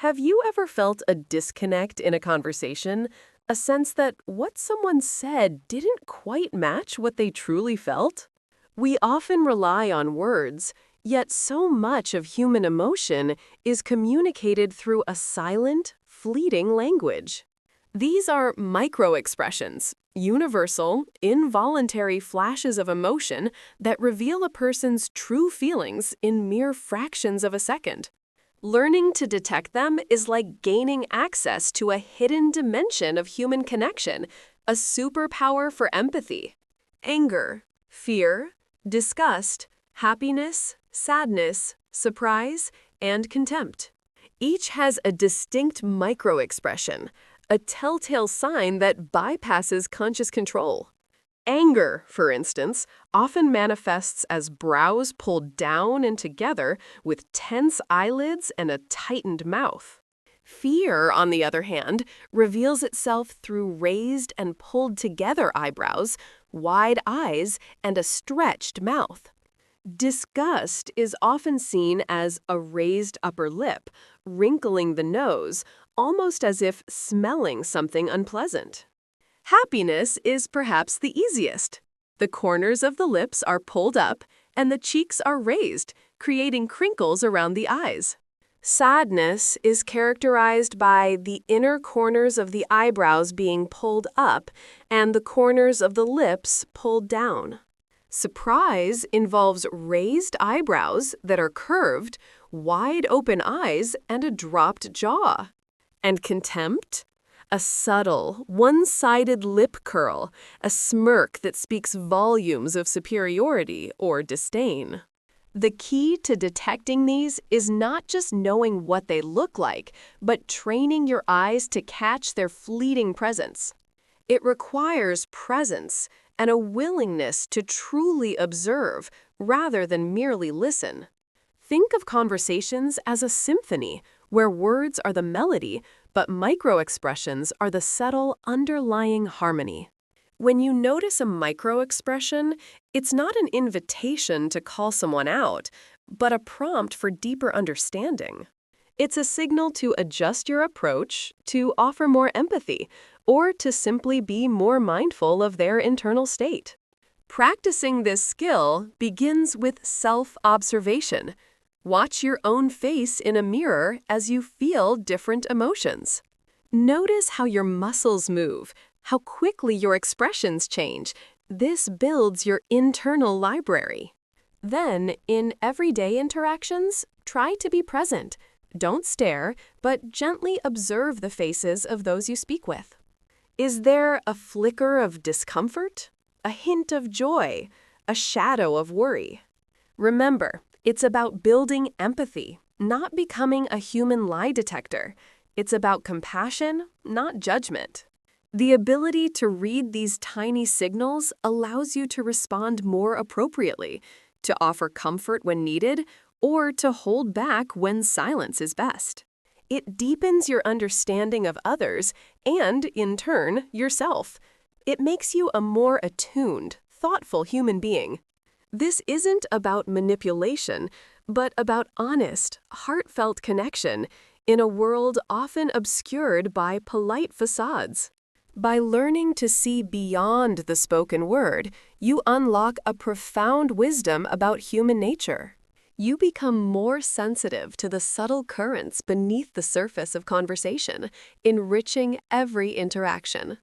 Have you ever felt a disconnect in a conversation? A sense that what someone said didn't quite match what they truly felt? We often rely on words, yet so much of human emotion is communicated through a silent, fleeting language. These are microexpressions, universal, involuntary flashes of emotion that reveal a person's true feelings in mere fractions of a second. Learning to detect them is like gaining access to a hidden dimension of human connection, a superpower for empathy. Anger, fear, disgust, happiness, sadness, surprise, and contempt. Each has a distinct microexpression, a telltale sign that bypasses conscious control. Anger, for instance, often manifests as brows pulled down and together with tense eyelids and a tightened mouth. Fear, on the other hand, reveals itself through raised and pulled together eyebrows, wide eyes, and a stretched mouth. Disgust is often seen as a raised upper lip, wrinkling the nose, almost as if smelling something unpleasant. Happiness is perhaps the easiest. The corners of the lips are pulled up and the cheeks are raised, creating crinkles around the eyes. Sadness is characterized by the inner corners of the eyebrows being pulled up and the corners of the lips pulled down. Surprise involves raised eyebrows that are curved, wide open eyes, and a dropped jaw. And contempt? A subtle, one-sided lip curl, a smirk that speaks volumes of superiority or disdain. The key to detecting these is not just knowing what they look like, but training your eyes to catch their fleeting presence. It requires presence and a willingness to truly observe rather than merely listen. Think of conversations as a symphony, where words are the melody, but microexpressions are the subtle underlying harmony. When you notice a microexpression, it's not an invitation to call someone out, but a prompt for deeper understanding. It's a signal to adjust your approach, to offer more empathy, or to simply be more mindful of their internal state. Practicing this skill begins with self-observation. Watch your own face in a mirror as you feel different emotions. Notice how your muscles move, how quickly your expressions change. This builds your internal library. Then, in everyday interactions, try to be present. Don't stare, but gently observe the faces of those you speak with. Is there a flicker of discomfort? A hint of joy? A shadow of worry? Remember, it's about building empathy, not becoming a human lie detector. It's about compassion, not judgment. The ability to read these tiny signals allows you to respond more appropriately, to offer comfort when needed, or to hold back when silence is best. It deepens your understanding of others and, in turn, yourself. It makes you a more attuned, thoughtful human being. This isn't about manipulation, but about honest, heartfelt connection in a world often obscured by polite facades. By learning to see beyond the spoken word, you unlock a profound wisdom about human nature. You become more sensitive to the subtle currents beneath the surface of conversation, enriching every interaction.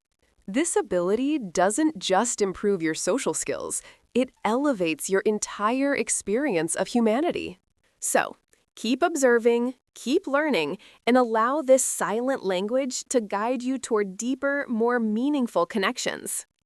This ability doesn't just improve your social skills, it elevates your entire experience of humanity. So, keep observing, keep learning, and allow this silent language to guide you toward deeper, more meaningful connections.